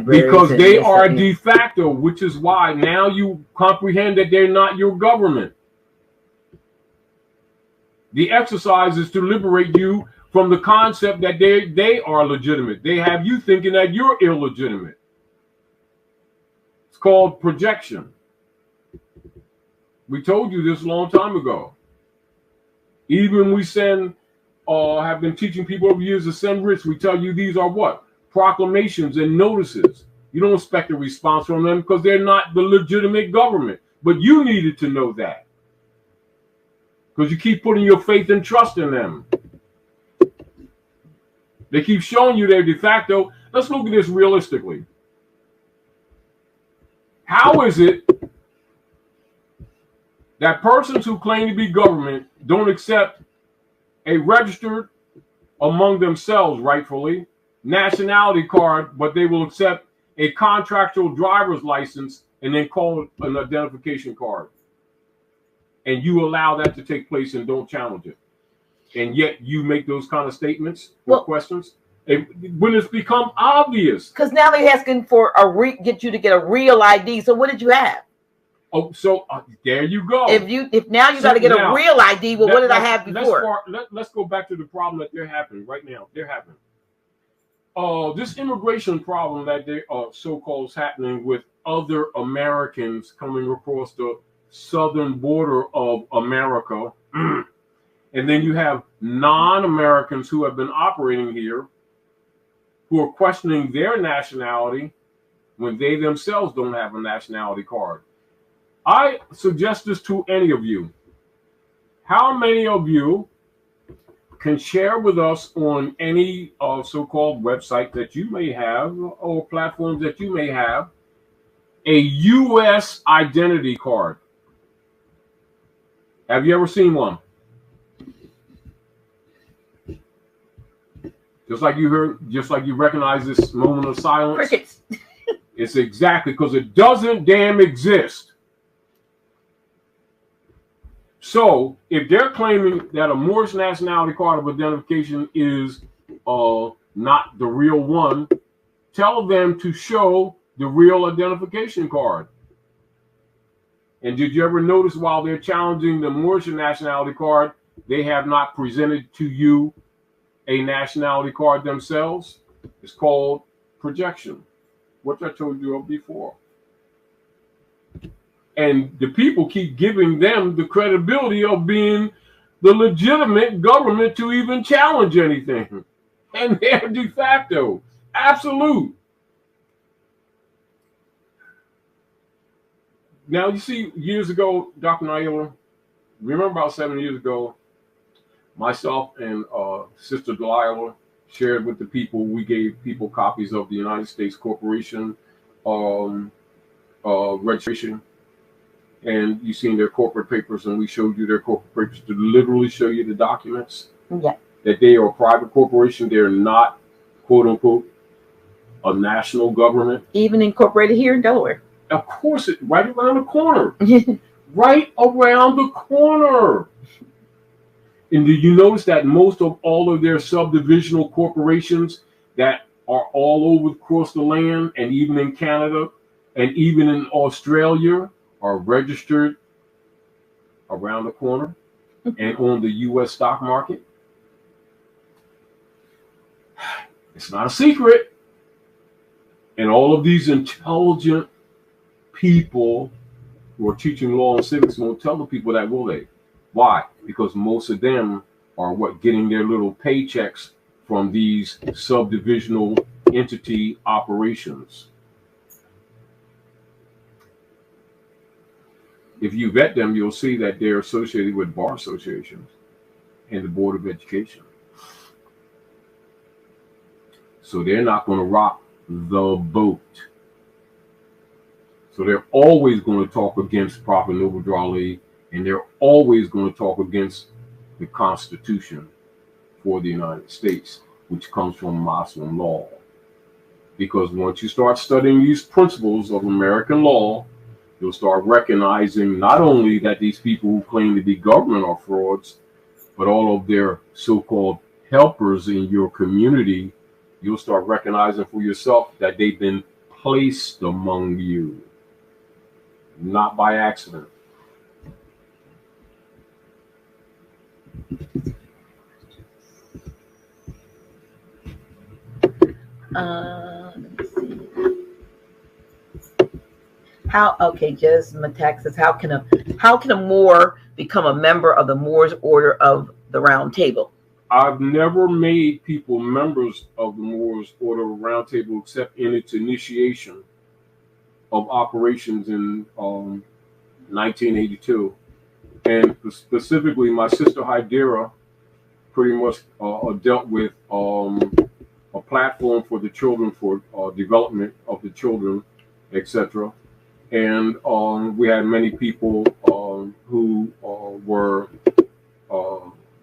Because they are de facto, which is why now you comprehend that they're not your government. The exercise is to liberate you from the concept that they are legitimate. They have you thinking that you're illegitimate. It's called projection. We told you this a long time ago. Even we have been teaching people over years to send writs. We tell you these are what? Proclamations and notices. You don't expect a response from them because they're not the legitimate government. But you needed to know that because you keep putting your faith and trust in them. They keep showing you they're de facto. Let's look at this realistically. How is it that persons who claim to be government don't accept a registered among themselves, rightfully, nationality card, but they will accept a contractual driver's license and then call it an identification card? And you allow that to take place and don't challenge it. And yet you make those kind of statements or questions when it's become obvious. Because now they're asking for get you to get a real ID. So what did you have? Oh, so there you go. If now you got to get a real ID, well, what did I have before? Let's go back to the problem that they're having right now. They're having this immigration problem that they so-called is happening with other Americans coming across the southern border of America. And then you have non-Americans who have been operating here who are questioning their nationality when they themselves don't have a nationality card. I suggest this to any of you. How many of you can share with us on any so-called website that you may have or platforms that you may have a U.S. identity card? Have you ever seen one? Just like you heard, just like you recognize this moment of silence. Crickets. It's exactly because it doesn't damn exist. So if they're claiming that a Moorish nationality card of identification is not the real one, tell them to show the real identification card. And did you ever notice while they're challenging the Moorish nationality card, they have not presented to you a nationality card themselves? It's called projection, which I told you of before. And the people keep giving them the credibility of being the legitimate government to even challenge anything. And they're de facto, absolute. Now, you see, years ago, Dr. Naila, remember about 7 years ago, myself and Sister Delilah shared with the people, we gave people copies of the United States Corporation registration. And you seen their corporate papers, and we showed you their corporate papers to literally show you the documents. Yeah. That they are a private corporation. They're not, quote unquote, a national government. Even incorporated here in Delaware. Of course, it right around the corner. Right around the corner. And do you notice that most of all of their subdivisional corporations that are all over across the land, and even in Canada, and even in Australia, are registered around the corner and on the U.S. stock market? It's not a secret. And all of these intelligent people who are teaching law and civics won't tell the people that, will they? Why? Because most of them are getting their little paychecks from these subdivisional entity operations. If you vet them, you'll see that they're associated with bar associations and the Board of Education. So they're not going to rock the boat. So they're always going to talk against Prophet Noble Drew Ali, and they're always going to talk against the Constitution for the United States, which comes from Muslim law. Because once you start studying these principles of American law, you'll start recognizing not only that these people who claim to be government are frauds, but all of their so-called helpers in your community, you'll start recognizing for yourself that they've been placed among you, not by accident. Let me see. Just Matak says, how can a Moor become a member of the Moors Order of the Round Table? I've never made people members of the Moors Order of the Round Table except in its initiation of operations in 1982. And specifically, my sister Hydera pretty much dealt with a platform for the children, for development of the children, etc. And we had many people who were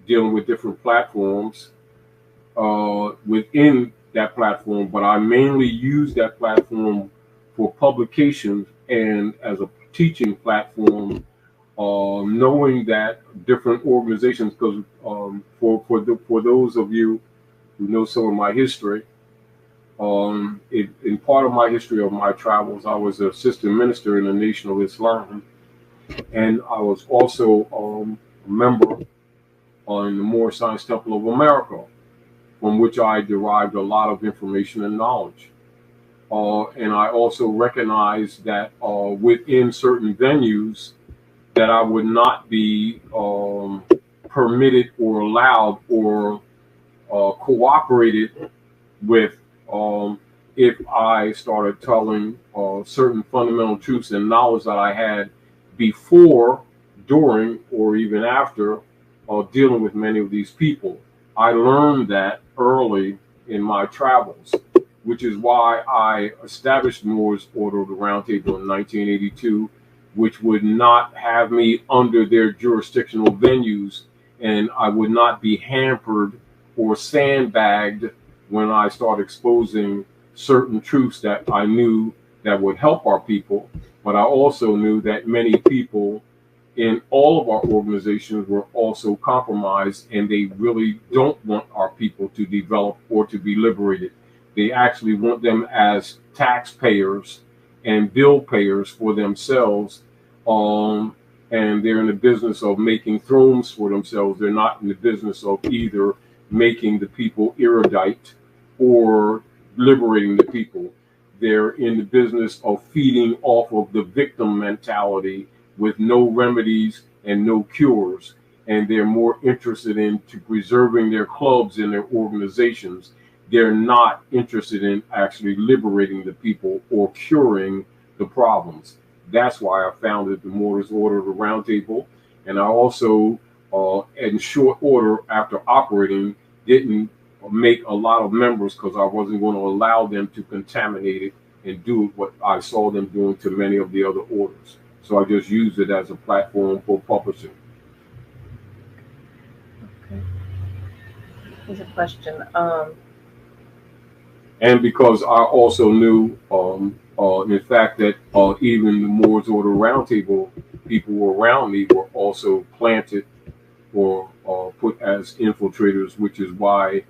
dealing with different platforms within that platform, but I mainly used that platform for publications and as a teaching platform, knowing that different organizations, because for those of you who know some of my history, in part of my history of my travels, I was an assistant minister in the Nation of Islam, and I was also a member in the Moorish Science Temple of America, from which I derived a lot of information and knowledge. And I also recognized that within certain venues that I would not be permitted or allowed or cooperated with if I started telling certain fundamental truths and knowledge that I had before, during, or even after dealing with many of these people. I learned that early in my travels, which is why I established Moors Order of the Round Table in 1982, which would not have me under their jurisdictional venues, and I would not be hampered or sandbagged when I start exposing certain truths that I knew that would help our people. But I also knew that many people in all of our organizations were also compromised, and they really don't want our people to develop or to be liberated. They actually want them as taxpayers and bill payers for themselves, and they're in the business of making thrones for themselves. They're not in the business of either making the people erudite or liberating the people. They're in the business of feeding off of the victim mentality with no remedies and no cures, and they're more interested in preserving their clubs and their organizations. They're not interested in actually liberating the people or curing the problems. That's why I founded the Moors Order of the Round Table, and I also, in short order, after operating, didn't make a lot of members because I wasn't going to allow them to contaminate it and do what I saw them doing to many of the other orders. So I just used it as a platform for publishing. Okay. Here's a question. And because I also knew, in fact, that even the Moors Order Roundtable people who were around me were also planted or put as infiltrators, which is why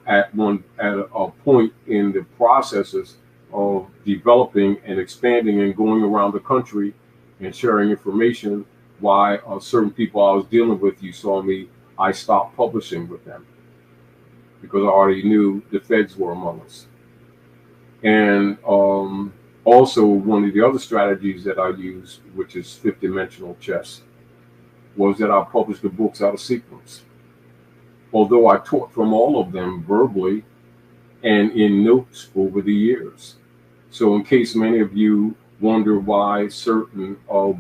at a point in the processes of developing and expanding and going around the country and sharing information, why certain people I was dealing with, you saw me, I stopped publishing with them because I already knew the feds were among us. And also one of the other strategies that I used, which is fifth-dimensional chess, was that I published the books out of sequence. Although I taught from all of them verbally and in notes over the years. So in case many of you wonder why certain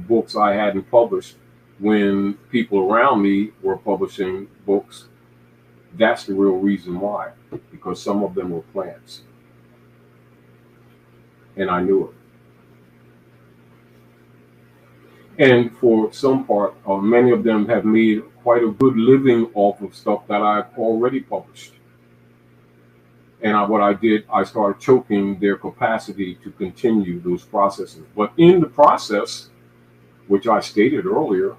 books I hadn't published when people around me were publishing books, that's the real reason why, because some of them were plants. And I knew it. And for some part, many of them have made quite a good living off of stuff that I've already published. And what I did, I started choking their capacity to continue those processes. But in the process, which I stated earlier,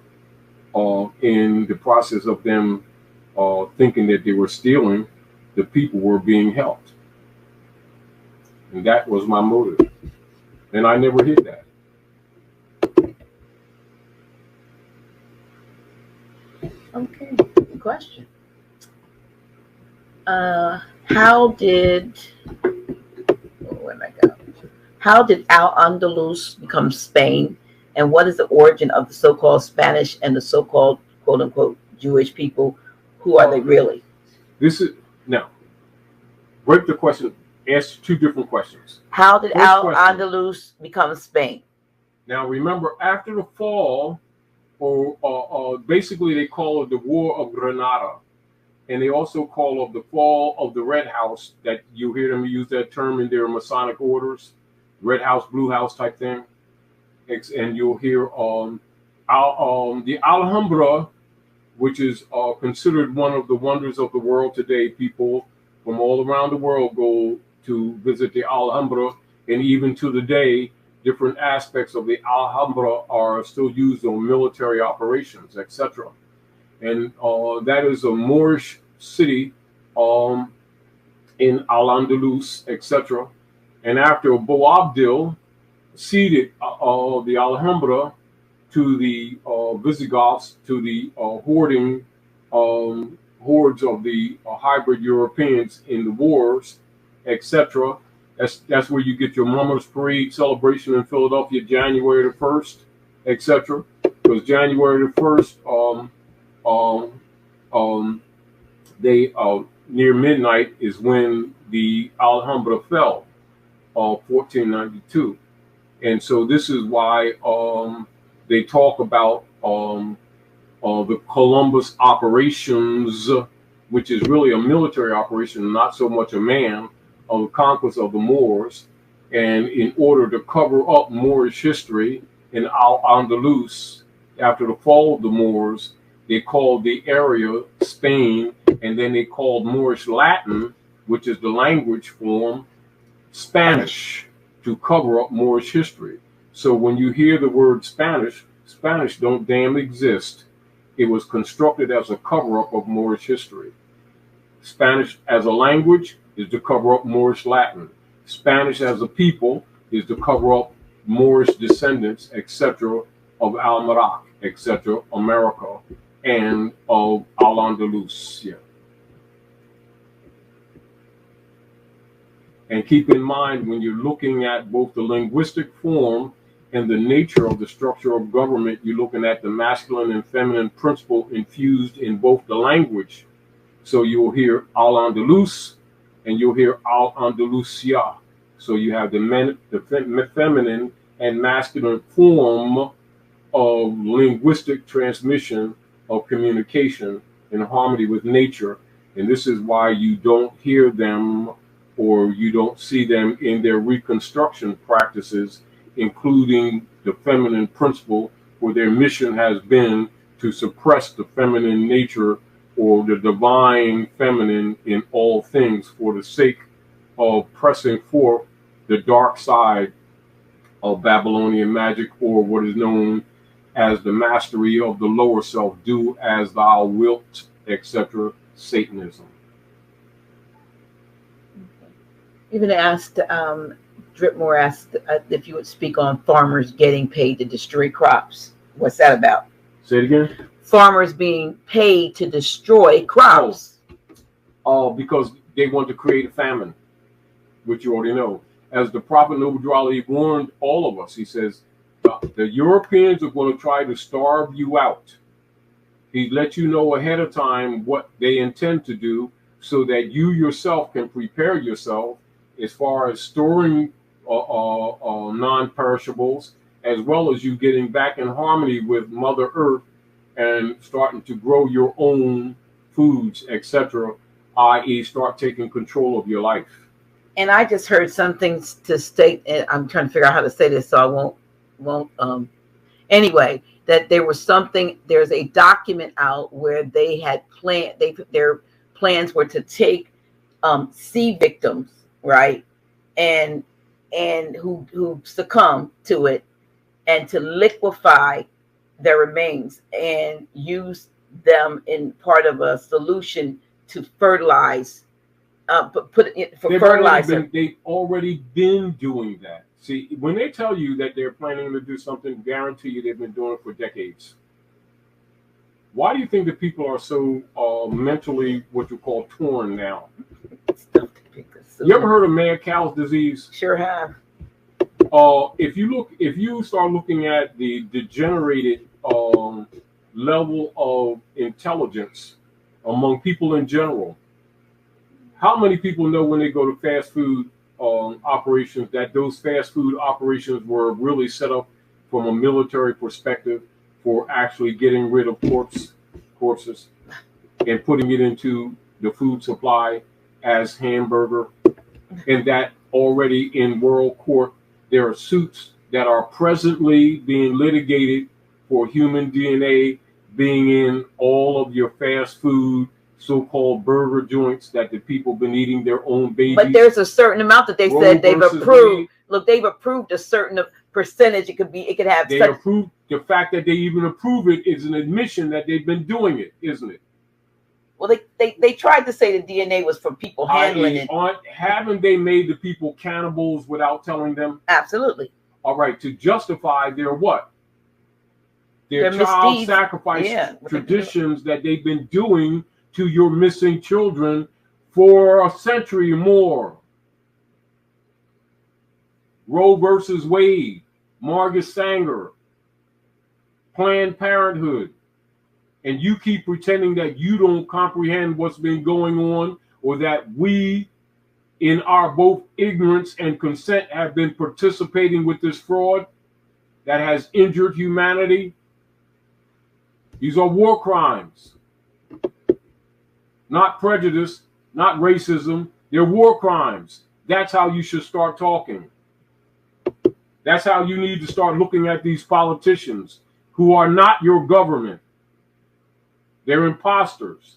in the process of them thinking that they were stealing, the people were being helped. And that was my motive. And I never hid that. Okay, good question. How did Al-Andalus become Spain, and what is the origin of the so-called Spanish and the so-called quote-unquote Jewish people? Who are they really? This is now break the question. Ask two different questions. How did Al-Andalus become Spain? Now remember, after the fall, or basically they call it the War of Granada, and they also call it the fall of the Red House. That you hear them use that term in their Masonic orders, Red House, Blue House type thing. And you'll hear the Alhambra, which is considered one of the wonders of the world today. People from all around the world go to visit the Alhambra, and even to the day, different aspects of the Alhambra are still used on military operations, etc. And that is a Moorish city in Al-Andalus, etc. And after Boabdil ceded the Alhambra to the Visigoths, to the hoarding hordes of the hybrid Europeans in the wars, etc. That's where you get your Mummers Parade celebration in Philadelphia, January the 1st, etc. Because January the 1st, they near midnight is when the Alhambra fell, 1492. And so this is why they talk about the Columbus operations, which is really a military operation, not so much a man, of the conquest of the Moors. And in order to cover up Moorish history in Al-Andalus, after the fall of the Moors, they called the area Spain, and then they called Moorish Latin, which is the language form, Spanish, to cover up Moorish history. So when you hear the word Spanish, Spanish don't damn exist. It was constructed as a cover-up of Moorish history. Spanish as a language is to cover up Moorish Latin. Spanish as a people is to cover up Moorish descendants, etc., of Al-Marak, etc., America, and of Al-Andalus. Yeah. And keep in mind, when you're looking at both the linguistic form and the nature of the structure of government, you're looking at the masculine and feminine principle infused in both the language. So you'll hear Al-Andalus and you'll hear Al-Andalusia. So you have the feminine and masculine form of linguistic transmission of communication in harmony with nature. And this is why you don't hear them or you don't see them in their reconstruction practices, including the feminine principle, where their mission has been to suppress the feminine nature or the divine feminine in all things for the sake of pressing forth the dark side of Babylonian magic, or what is known as the mastery of the lower self, do as thou wilt, etc., Satanism. Even asked, Dripmore asked if you would speak on farmers getting paid to destroy crops. What's that about? Say it again. Farmers being paid to destroy crops. Because they want to create a famine, which you already know. As the Prophet Noble Ali warned all of us, he says, the Europeans are going to try to starve you out. He let you know ahead of time what they intend to do so that you yourself can prepare yourself as far as storing non-perishables, as well as you getting back in harmony with Mother Earth and starting to grow your own foods, etc., i.e. start taking control of your life. And I just heard something to state, and I'm trying to figure out how to say this so I won't anyway, that there's a document out where they had their plans were to take sea victims, right, and who succumbed to it, and to liquefy their remains and use them in part of a solution to fertilize put it for fertilizer. They've already been doing that. See, when they tell you that they're planning to do something, guarantee you they've been doing it for decades. Why do you think that people are so mentally, what you call, torn now? You ever heard of mad cow's disease? Sure have. If you start looking at the degenerated level of intelligence among people in general, how many people know when they go to fast food operations that those fast food operations were really set up from a military perspective for actually getting rid of corpses and putting it into the food supply as hamburger, and that already in world court there are suits that are presently being litigated for human DNA being in all of your fast food so-called burger joints that the people been eating their own babies. But there's a certain amount that they said they've approved. Look, they've approved a certain percentage. It could have. They approved. The fact that they even approve it is an admission that they've been doing it, isn't it? Well, they tried to say the DNA was from people handling it. Haven't they made the people cannibals without telling them? Absolutely. All right, to justify their what? Their child misdeeds. Sacrifice traditions that they've been doing to your missing children for a century or more. Roe versus Wade, Margaret Sanger, Planned Parenthood. And you keep pretending that you don't comprehend what's been going on, or that we, in our both ignorance and consent, have been participating with this fraud that has injured humanity. These are war crimes. Not prejudice, not racism. They're war crimes. That's how you should start talking. That's how you need to start looking at these politicians who are not your government. They're imposters.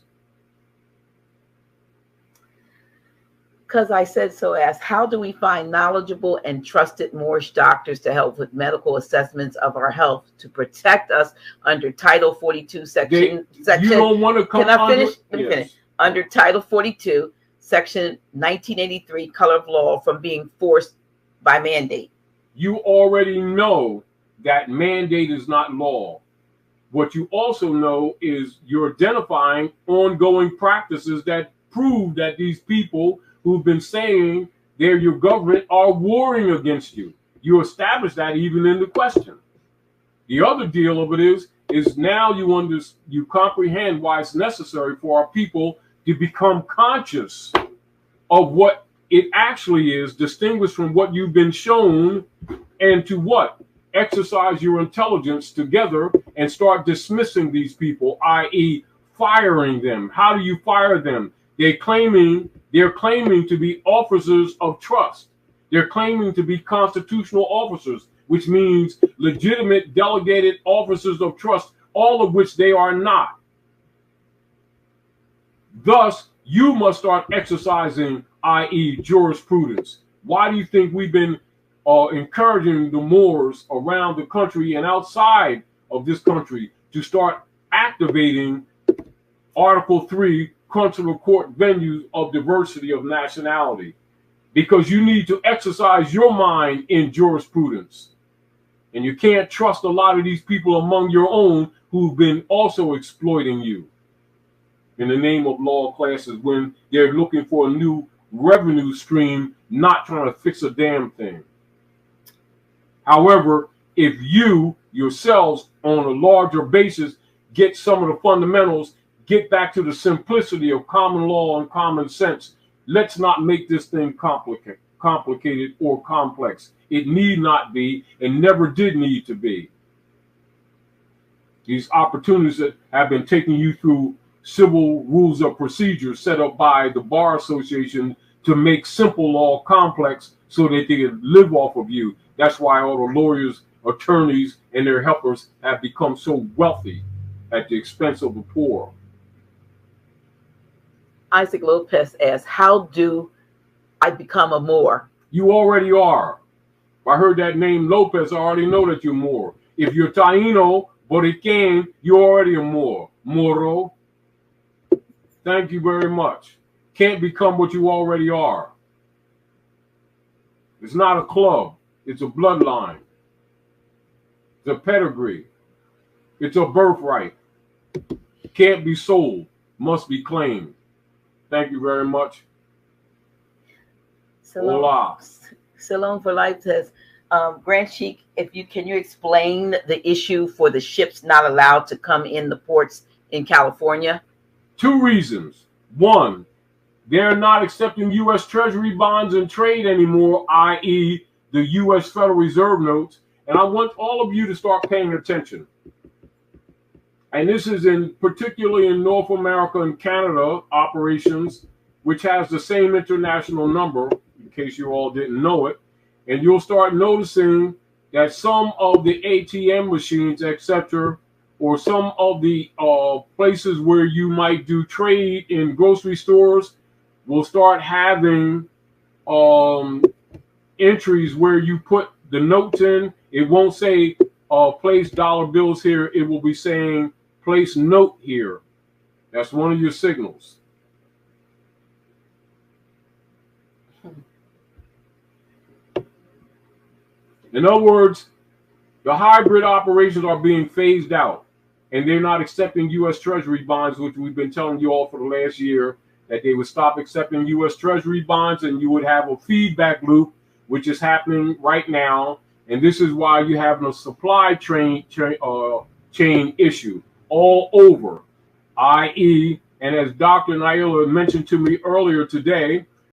Because I said so, asked, how do we find knowledgeable and trusted Moorish doctors to help with medical assessments of our health to protect us under Title 42, section. You don't want to come. Can I finish? Let me finish. Under Title 42, Section 1983, color of law from being forced by mandate. You already know that mandate is not law. What you also know is you're identifying ongoing practices that prove that these people who've been saying they're your government are warring against you. You establish that even in the question. The other deal of it is now you comprehend why it's necessary for our people to become conscious of what it actually is, distinguished from what you've been shown, and to what? Exercise your intelligence together and start dismissing these people, i.e. firing them. How do you fire them? They're claiming to be officers of trust. They're claiming to be constitutional officers, which means legitimate delegated officers of trust, all of which they are not. Thus, you must start exercising, i.e. jurisprudence. Why do you think we've been encouraging the Moors around the country and outside of this country to start activating Article 3 consular court venues of diversity of nationality? Because you need to exercise your mind in jurisprudence. And you can't trust a lot of these people among your own who've been also exploiting you in the name of law classes when they're looking for a new revenue stream, not trying to fix a damn thing. However, if you yourselves on a larger basis get some of the fundamentals, get back to the simplicity of common law and common sense, let's not make this thing complicated or complex. It need not be and never did need to be. These opportunities that have been taking you through civil rules of procedure set up by the Bar Association to make simple law complex so that they can live off of you. That's why all the lawyers, attorneys, and their helpers have become so wealthy at the expense of the poor. Isaac Lopez asks, how do I become a Moor? You already are. If I heard that name Lopez, I already know that you're Moor. If you're Taino, Borican, you're already a Moor. Moro. Thank you very much. can't become what you already are. It's not a club. It's a bloodline. It's a pedigree. It's a birthright. Can't be sold. Must be claimed. Thank you very much. Hola. Salon for Life says, Grand Sheik, can you explain the issue for the ships not allowed to come in the ports in California? 2 reasons. 1, they're not accepting U.S. Treasury bonds and trade anymore, i.e. the U.S. Federal Reserve notes. And I want all of you to start paying attention. And this is particularly in North America and Canada operations, which has the same international number, in case you all didn't know it. And you'll start noticing that some of the ATM machines, etc., or some of the places where you might do trade in grocery stores will start having entries where you put the notes in. It won't say place dollar bills here. It will be saying place note here. That's one of your signals. In other words, the hybrid operations are being phased out, and they're not accepting U.S. Treasury bonds, which we've been telling you all for the last year, that they would stop accepting U.S. Treasury bonds, and you would have a feedback loop, which is happening right now. And this is why you're having a supply chain issue all over, i.e., and as Dr. Naila mentioned to me earlier today,